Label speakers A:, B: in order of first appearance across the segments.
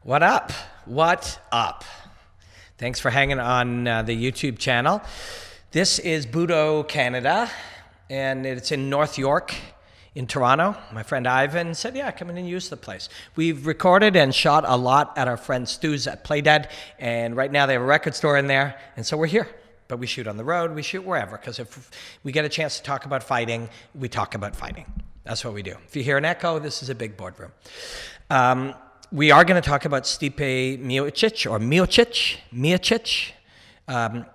A: What up? What up? Thanks for hanging on the YouTube channel. This is Budo, Canada, and it's in North York in Toronto. My friend Ivan said, yeah, come in and use the place. We've recorded and shot a lot at our friend Stu's at Playdead, and right now they have a record store in there, and so we're here. But we shoot on the road, we shoot wherever, because if we get a chance to talk about fighting, we talk about fighting. That's what we do. If you hear an echo, this is a big boardroom. We are going to talk about Stipe Miocic, or Miocic.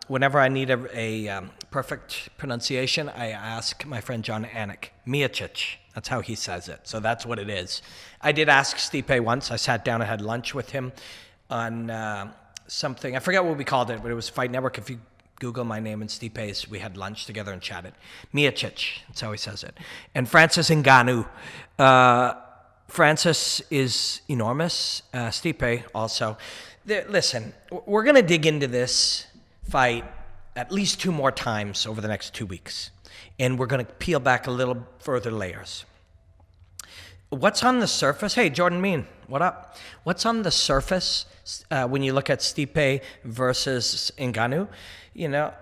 A: Whenever I need a perfect pronunciation, I ask my friend John Anik. Miocic. That's how he says it. So that's what it is. I did ask Stipe once. I sat down and had lunch with him on something. I forget what we called it, but it was Fight Network. If you Google my name and Stipe's, we had lunch together and chatted. Miocic. That's how he says it. And Francis Ngannou. Francis is enormous. Stipe also. Listen, we're going to dig into this fight at least 2 more times over the next 2 weeks. And we're going to peel back a little further layers. What's on the surface? Hey, Jordan Mean, what up? What's on the surface when you look at Stipe versus Ngannou? You know,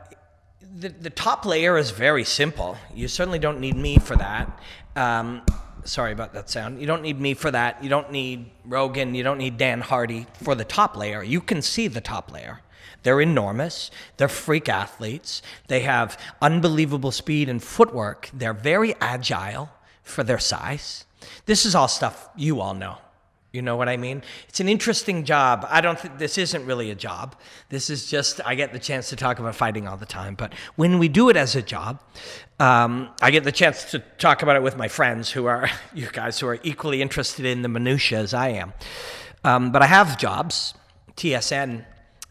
A: the top layer is very simple. You certainly don't need me for that. Sorry about that sound. You don't need me for that. You don't need Rogan. You don't need Dan Hardy for the top layer. You can see the top layer. They're enormous. They're freak athletes. They have unbelievable speed and footwork. They're very agile for their size. This is all stuff you all know. You know what I mean? It's an interesting job. I don't think this isn't really a job. This is just, I get the chance to talk about fighting all the time. But when we do it as a job, I get the chance to talk about it with my friends who are, you guys who are equally interested in the minutiae as I am. But I have jobs. TSN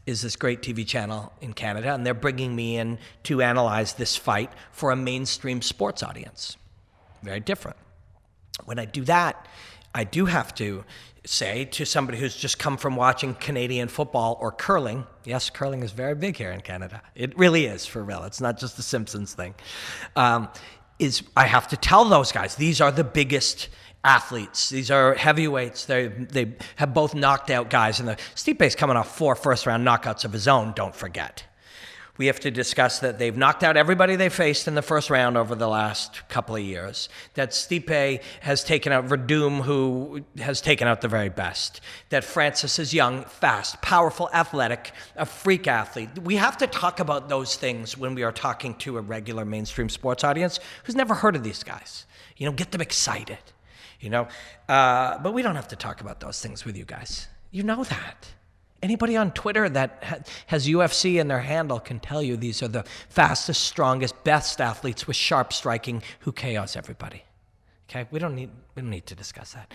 A: is this great TV channel in Canada, and they're bringing me in to analyze this fight for a mainstream sports audience. Very different. When I do that, I do have to say to somebody who's just come from watching Canadian football or curling, yes, curling is very big here in Canada. It really is, for real. It's not just the Simpsons thing. Is I have to tell those guys, these are the biggest athletes. These are heavyweights. They have both knocked out guys. And Stipe's coming off 4 first-round knockouts of his own, don't forget. We have to discuss that they've knocked out everybody they faced in the first round over the last couple of years. That Stipe has taken out Verdum, who has taken out the very best. That Francis is young, fast, powerful, athletic, a freak athlete. We have to talk about those things when we are talking to a regular mainstream sports audience who's never heard of these guys. You know, get them excited. You know, but we don't have to talk about those things with you guys. You know that. Anybody on Twitter that has UFC in their handle can tell you these are the fastest, strongest, best athletes with sharp striking who KOs everybody. Okay, we don't need to discuss that.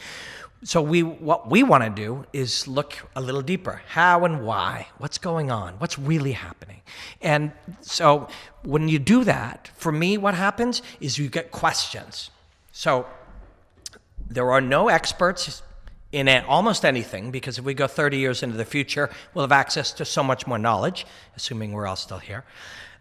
A: So what we want to do is look a little deeper. How and why? What's going on? What's really happening? And so when you do that, for me, what happens is you get questions. So there are no experts in almost anything, because if we go 30 years into the future, we'll have access to so much more knowledge, assuming we're all still here.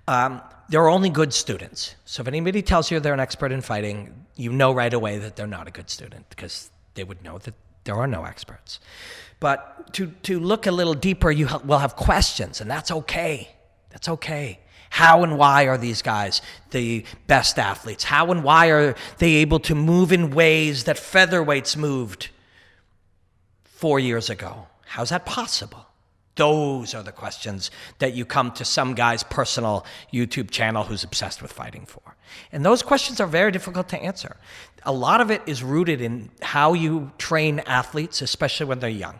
A: There are only good students. So if anybody tells you they're an expert in fighting, you know right away that they're not a good student, because they would know that there are no experts. But to look a little deeper, we'll have questions, and that's okay. That's okay. How and why are these guys the best athletes? How and why are they able to move in ways that featherweights moved 4 years ago? How's that possible? Those are the questions that you come to some guy's personal YouTube channel who's obsessed with fighting for. And those questions are very difficult to answer. A lot of it is rooted in how you train athletes, especially when they're young.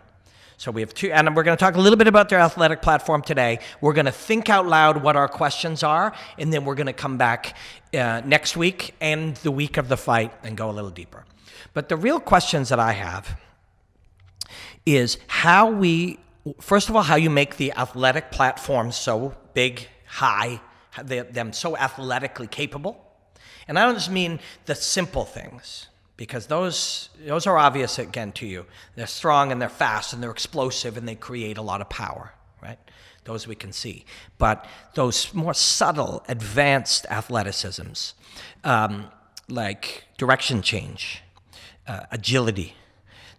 A: So we have 2, and we're going to talk a little bit about their athletic platform today. We're going to think out loud what our questions are, and then we're going to come back next week and the week of the fight and go a little deeper. But the real questions that I have is first of all, how you make the athletic platform so big, high, them so athletically capable. And I don't just mean the simple things, because those are obvious again to you. They're strong and they're fast and they're explosive and they create a lot of power, right? Those we can see. But those more subtle, advanced athleticisms, like direction change, agility,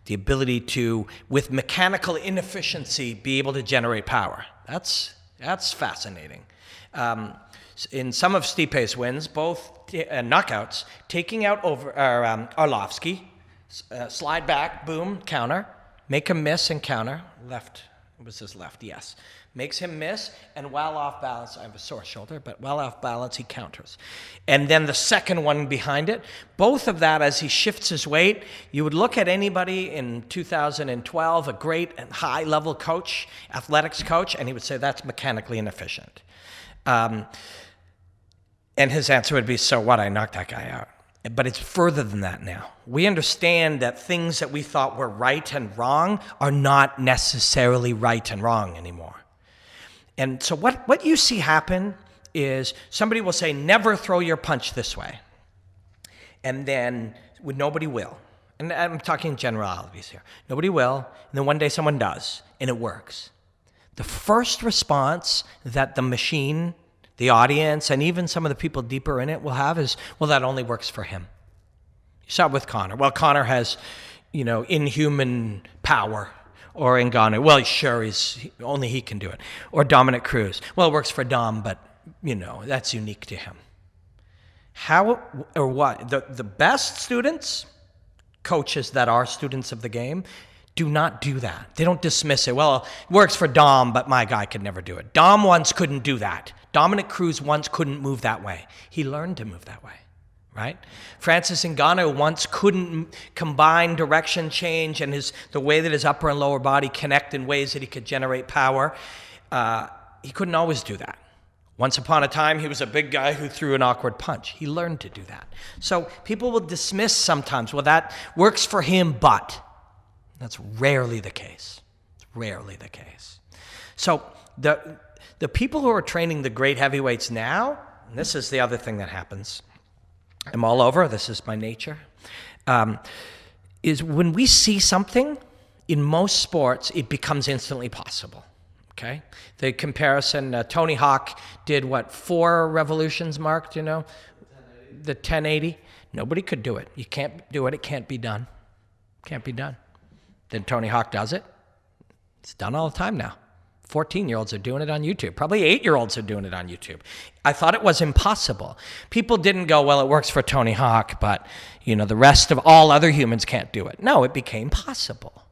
A: the ability to, with mechanical inefficiency, be able to generate power. That's fascinating. In some of Stipe's wins, both knockouts, taking out Arlovsky, slide back, boom, counter, make him miss and counter. Left, it was his left, yes. Makes him miss, and while off balance, I have a sore shoulder, but while off balance, he counters. And then the second one behind it, both of that as he shifts his weight, you would look at anybody in 2012, a great and high-level coach, athletics coach, and he would say, that's mechanically inefficient. And his answer would be, so what, I knocked that guy out. But it's further than that now. We understand that things that we thought were right and wrong are not necessarily right and wrong anymore. And so what you see happen is somebody will say, never throw your punch this way. And then nobody will. And I'm talking generalities here. Nobody will. And then one day someone does, and it works. The first response that the machine, the audience, and even some of the people deeper in it will have is, well, that only works for him. You saw it with Conor. Well, Conor has, inhuman power. Or Ngannou, well, sure, only he can do it. Or Dominic Cruz, well, it works for Dom, but, that's unique to him. How or what? The best students, coaches that are students of the game, do not do that. They don't dismiss it. Well, it works for Dom, but my guy could never do it. Dom once couldn't do that. Dominic Cruz once couldn't move that way. He learned to move that way. Right? Francis Ngannou once couldn't combine direction change and the way that his upper and lower body connect in ways that he could generate power. He couldn't always do that. Once upon a time, he was a big guy who threw an awkward punch. He learned to do that. So people will dismiss sometimes, well, that works for him, but that's rarely the case. It's rarely the case. So the people who are training the great heavyweights now, and this is the other thing that happens, I'm all over, this is my nature, is when we see something, in most sports, it becomes instantly possible, okay? The comparison, Tony Hawk did, 4 revolutions, Mark, do you know? 1080. The 1080. Nobody could do it. You can't do it. It can't be done. Can't be done. Then Tony Hawk does it. It's done all the time now. 14-year-olds are doing it on YouTube. Probably 8-year-olds are doing it on YouTube. I thought it was impossible. People didn't go, well, it works for Tony Hawk, but the rest of all other humans can't do it. No, it became possible.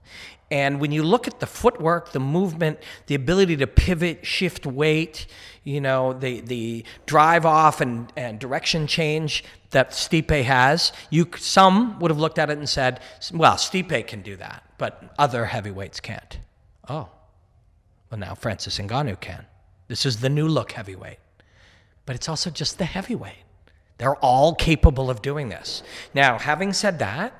A: And when you look at the footwork, the movement, the ability to pivot, shift weight, the drive off and direction change that Stipe has, some would have looked at it and said, well, Stipe can do that, but other heavyweights can't. Oh. Well, now Francis Ngannou can. This is the new look heavyweight. But it's also just the heavyweight. They're all capable of doing this. Now, having said that,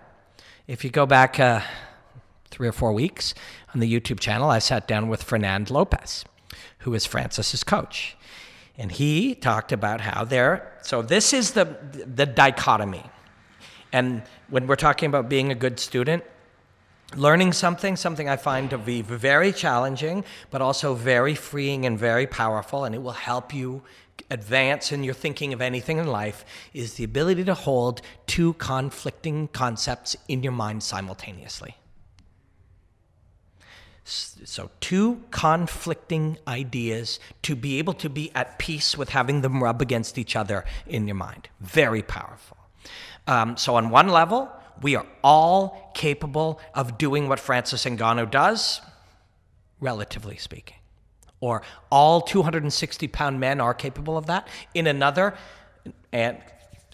A: if you go back 3 or 4 weeks on the YouTube channel, I sat down with Fernand Lopez, who is Francis's coach. And he talked about how so this is the dichotomy. And when we're talking about being a good student, learning something I find to be very challenging, but also very freeing and very powerful, and it will help you advance in your thinking of anything in life, is the ability to hold 2 conflicting concepts in your mind simultaneously. So 2 conflicting ideas, to be able to be at peace with having them rub against each other in your mind. Very powerful. So on one level, we are all capable of doing what Francis Ngannou does, relatively speaking. Or all 260-pound men are capable of that. In another and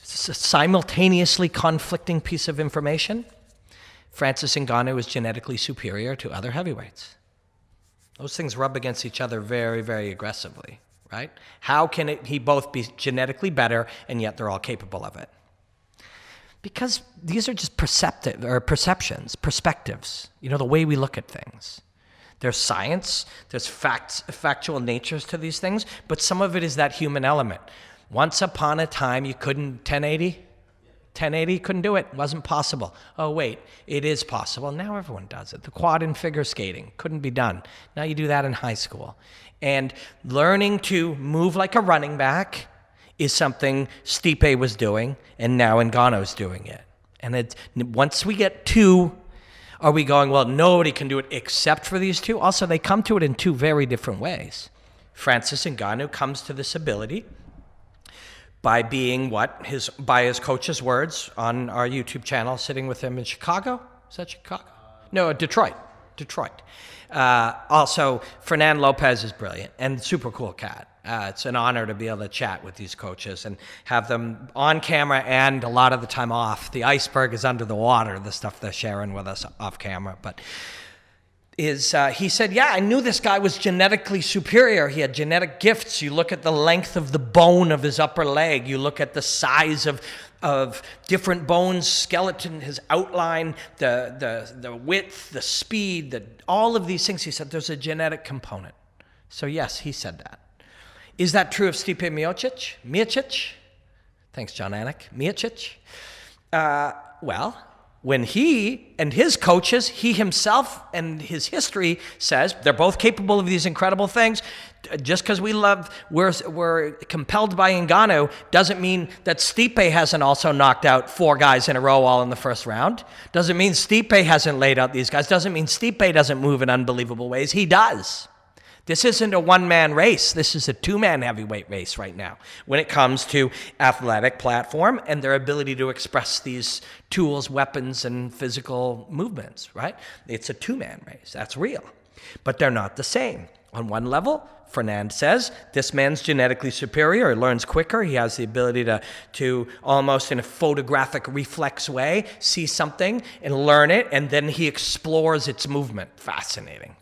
A: simultaneously conflicting piece of information, Francis Ngannou is genetically superior to other heavyweights. Those things rub against each other very, very aggressively, right? How can he both be genetically better and yet they're all capable of it? Because these are just perceptions, perspectives, the way we look at things. There's science, there's factual natures to these things, but some of it is that human element. Once upon a time, you couldn't 1080? 1080, couldn't do it. Wasn't possible. Oh, wait, it is possible. Now everyone does it. The quad in figure skating couldn't be done. Now you do that in high school. And learning to move like a running back is something Stipe was doing, and now Ngannou's doing it. And once we get 2 Are we going, well, nobody can do it except for these two? Also, they come to it in two very different ways. Francis Ngannou comes to this ability by being by his coach's words on our YouTube channel, sitting with him in Chicago. Is that Chicago? No, Detroit. Also, Fernand Lopez is brilliant and super cool cat. It's an honor to be able to chat with these coaches and have them on camera and a lot of the time off. The iceberg is under the water, the stuff they're sharing with us off camera. But he said, yeah, I knew this guy was genetically superior. He had genetic gifts. You look at the length of the bone of his upper leg. You look at the size of different bones, skeleton, his outline, the width, the speed, all of these things. He said there's a genetic component. So yes, he said that. Is that true of Stipe Miocic? Miocic? Thanks, John Anik. Miocic? Well, when he and his coaches, he himself and his history says they're both capable of these incredible things. Just because we're compelled by Ngannou doesn't mean that Stipe hasn't also knocked out 4 guys in a row all in the first round. Doesn't mean Stipe hasn't laid out these guys. Doesn't mean Stipe doesn't move in unbelievable ways. He does. This isn't a one-man race. This is a two-man heavyweight race right now when it comes to athletic platform and their ability to express these tools, weapons, and physical movements, right? It's a two-man race. That's real. But they're not the same. On one level, Fernand says, this man's genetically superior. He learns quicker. He has the ability to almost in a photographic reflex way see something and learn it, and then he explores its movement. Fascinating.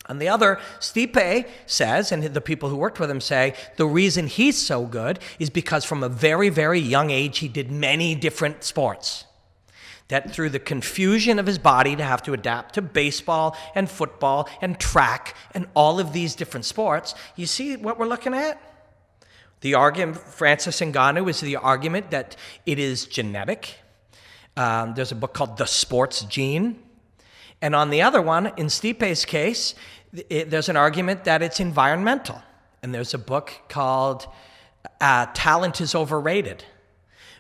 A: On the other, Stipe says, and the people who worked with him say, the reason he's so good is because from a very, very young age, he did many different sports. That through the confusion of his body to have to adapt to baseball and football and track and all of these different sports, you see what we're looking at? The argument, Francis Ngannou is the argument that it is genetic. There's a book called The Sports Gene. And on the other one, in Stipe's case, there's an argument that it's environmental. And there's a book called Talent is Overrated.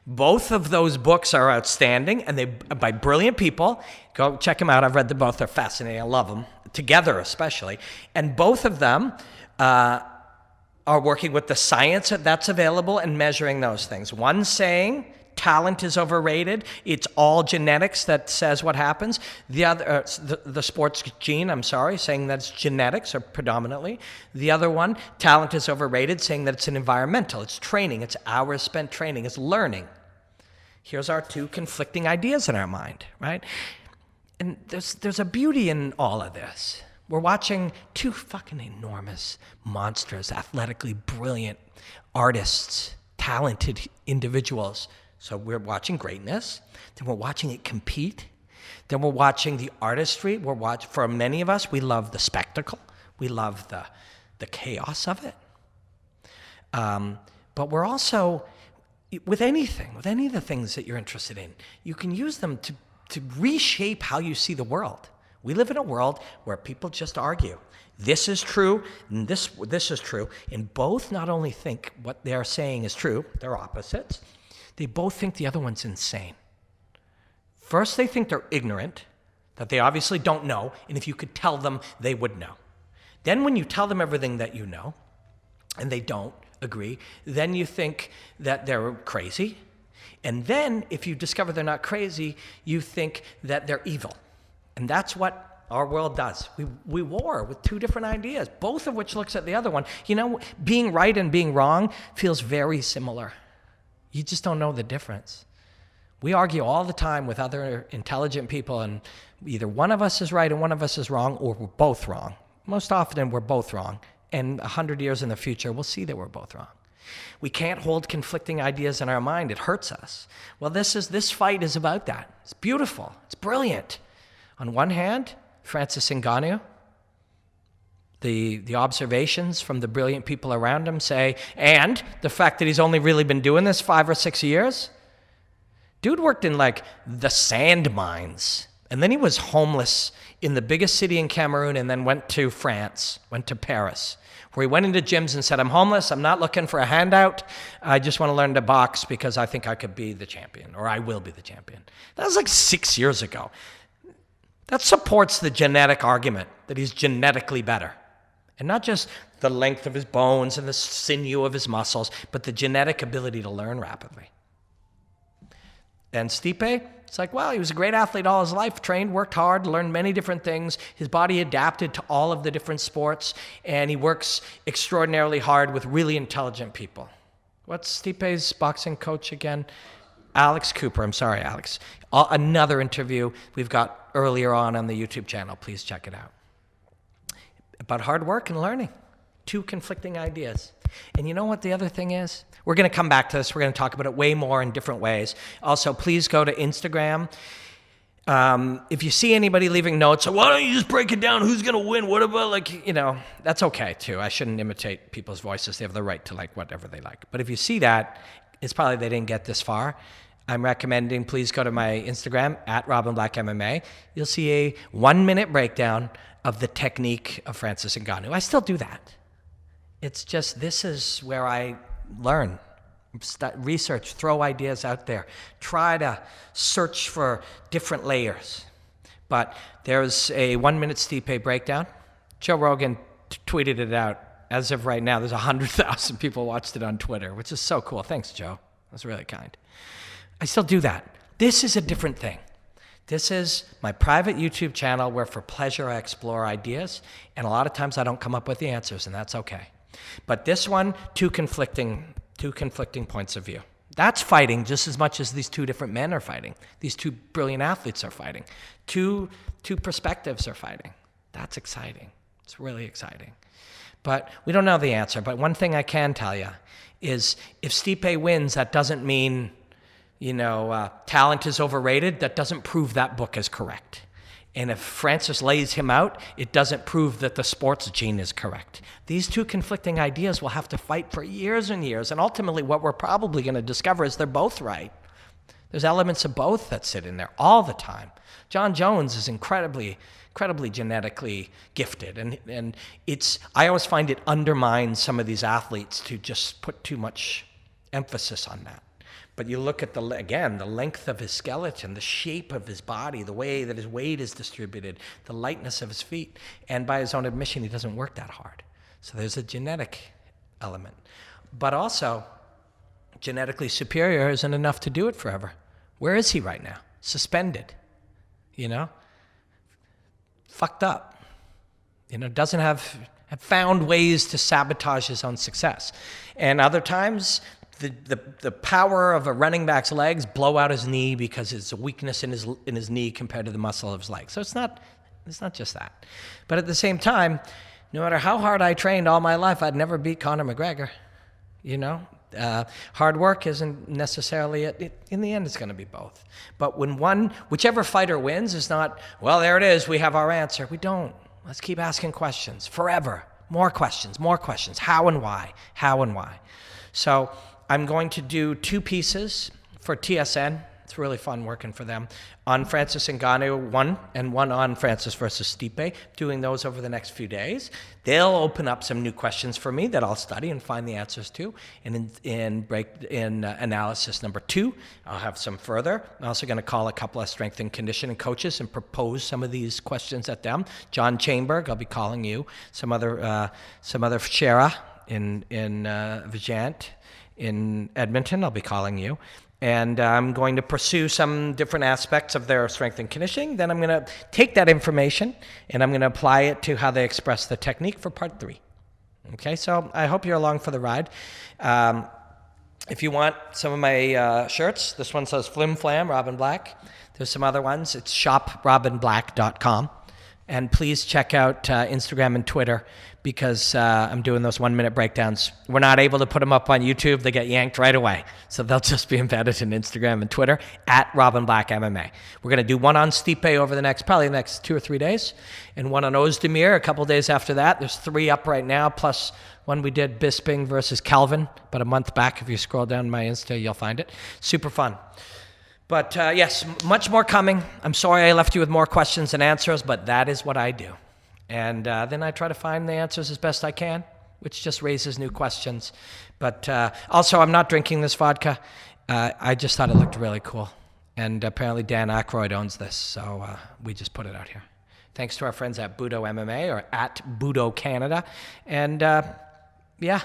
A: Both of those books are outstanding, and they by brilliant people. Go check them out. I've read them both. They're fascinating. I love them, together especially. And both of them are working with the science that's available and measuring those things. One saying talent is overrated. It's all genetics that says what happens. The other, the sports gene, saying that it's genetics or predominantly. The other one, talent is overrated, saying that it's an environmental. It's training. It's hours spent training. It's learning. Here's our two conflicting ideas in our mind, right? And there's a beauty in all of this. We're watching two fucking enormous monsters, athletically brilliant artists, talented individuals. So we're watching greatness, then we're watching it compete, then we're watching the artistry. For many of us, we love the spectacle, we love the chaos of it. But we're also, with any of the things that you're interested in, you can use them to reshape how you see the world. We live in a world where people just argue. This is true, and this is true, and both not only think what they're saying is true, they're opposites. They both think the other one's insane. First, they think they're ignorant, that they obviously don't know, and if you could tell them, they would know. Then when you tell them everything that you know, and they don't agree, then you think that they're crazy. And then, if you discover they're not crazy, you think that they're evil. And that's what our world does. We war with two different ideas, both of which looks at the other one. You know, being right and being wrong feels very similar. You just don't know the difference. We argue all the time with other intelligent people, and either one of us is right and one of us is wrong, or we're both wrong. Most often, we're both wrong. And 100 years in the future, we'll see that we're both wrong. We can't hold conflicting ideas in our mind. It hurts us. Well, this fight is about that. It's beautiful. It's brilliant. On one hand, Francis Ngannou, the observations from the brilliant people around him say, and the fact that he's only really been doing this 5 or 6 years. Dude worked in like the sand mines And then he was homeless in the biggest city in Cameroon and then went to France, went to Paris, where he went into gyms and said, I'm homeless, I'm not looking for a handout, I just want to learn to box because I think I could be the champion, or I will be the champion. That was like 6 years ago. That supports the genetic argument that he's genetically better. And not just the length of his bones and the sinew of his muscles, but the genetic ability to learn rapidly. And Stipe, it's like, well, he was a great athlete all his life, trained, worked hard, learned many different things. His body adapted to all of the different sports, and he works extraordinarily hard with really intelligent people. What's Stipe's boxing coach again? Alex Cooper. I'm sorry, Alex. Another interview we've got earlier on the YouTube channel. Please check it out. About hard work and learning. Two conflicting ideas. And you know what the other thing is? We're going to come back to this. We're going to talk about it way more in different ways. Also, please go to Instagram. If you see anybody leaving notes, so why don't you just break it down? Who's going to win? What about, that's okay too. I shouldn't imitate people's voices. They have the right to like whatever they like. But if you see that, it's probably they didn't get this far. I'm recommending please go to my Instagram, @RobinBlackMMA. You'll see a 1-minute breakdown of the technique of Francis Ngannou. I still do that. It's just, this is where I learn, research, throw ideas out there, try to search for different layers. But there's a 1-minute Stipe breakdown. Joe Rogan tweeted it out. As of right now, there's 100,000 people watched it on Twitter, which is so cool. Thanks, Joe. That's really kind. I still do that. This is a different thing. This is my private YouTube channel where for pleasure I explore ideas, and a lot of times I don't come up with the answers, and that's okay. But this one, two conflicting points of view. That's fighting just as much as these two different men are fighting. These two brilliant athletes are fighting. Two perspectives are fighting. That's exciting. It's really exciting. But we don't know the answer. But one thing I can tell you is if Stipe wins, that doesn't mean, talent is overrated. That doesn't prove that book is correct. And if Francis lays him out, it doesn't prove that the sports gene is correct. These two conflicting ideas will have to fight for years and years. And ultimately, what we're probably going to discover is they're both right. There's elements of both that sit in there all the time. John Jones is incredibly genetically gifted. And I always find it undermines some of these athletes to just put too much emphasis on that. But you look at the length of his skeleton, the shape of his body, the way that his weight is distributed, the lightness of his feet. And by his own admission, he doesn't work that hard. So there's a genetic element. But also, genetically superior isn't enough to do it forever. Where is he right now? Suspended. Fucked up. Doesn't have found ways to sabotage his own success. And other times, the power of a running back's legs blow out his knee because it's a weakness in his knee compared to the muscle of his leg. So it's not just that. But at the same time, no matter how hard I trained all my life, I'd never beat Conor McGregor. Hard work isn't necessarily it. In the end, it's going to be both. But whichever fighter wins is not, well, there it is, we have our answer. We don't. Let's keep asking questions forever. More questions. How and why? So I'm going to do 2 pieces for TSN. It's really fun working for them. On Francis Ngannou, one on Francis versus Stipe. Doing those over the next few days. They'll open up some new questions for me that I'll study and find the answers to. And in analysis number 2, I'll have some further. I'm also going to call a couple of strength and conditioning coaches and propose some of these questions at them. John Chainberg, I'll be calling you. Some other Shara in Vijant in Edmonton, I'll be calling you. And I'm going to pursue some different aspects of their strength and conditioning. Then I'm going to take that information and I'm going to apply it to how they express the technique for part 3. Okay, so I hope you're along for the ride. If you want some of my shirts, this one says Flim Flam, Robin Black. There's some other ones. It's shoprobinblack.com. And please check out Instagram and Twitter because I'm doing those 1-minute breakdowns. We're not able to put them up on YouTube. They get yanked right away. So they'll just be embedded in Instagram and Twitter @RobinBlackMMA. We're going to do one on Stipe over the next 2 or 3 days and one on Ozdemir a couple days after that. There's 3 up right now, plus one we did Bisping versus Calvin about a month back. If you scroll down my Insta, you'll find it. Super fun. But yes, much more coming. I'm sorry I left you with more questions and answers, but that is what I do. And then I try to find the answers as best I can, which just raises new questions. But also, I'm not drinking this vodka. I just thought it looked really cool. And apparently Dan Aykroyd owns this, so we just put it out here. Thanks to our friends at Budo MMA or at Budo Canada. And yeah,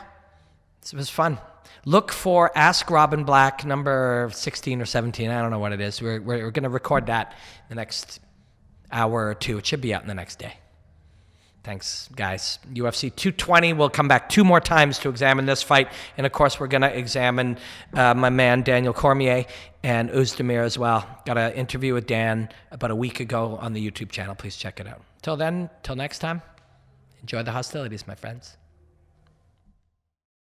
A: it was fun. Look for Ask Robin Black, number 16 or 17. I don't know what it is. We're going to record that in the next hour or two. It should be out in the next day. Thanks, guys. UFC 220, we'll come back 2 more times to examine this fight. And, of course, we're going to examine my man Daniel Cormier and Ozdemir as well. Got an interview with Dan about a week ago on the YouTube channel. Please check it out. Till then, till next time, enjoy the hostilities, my friends.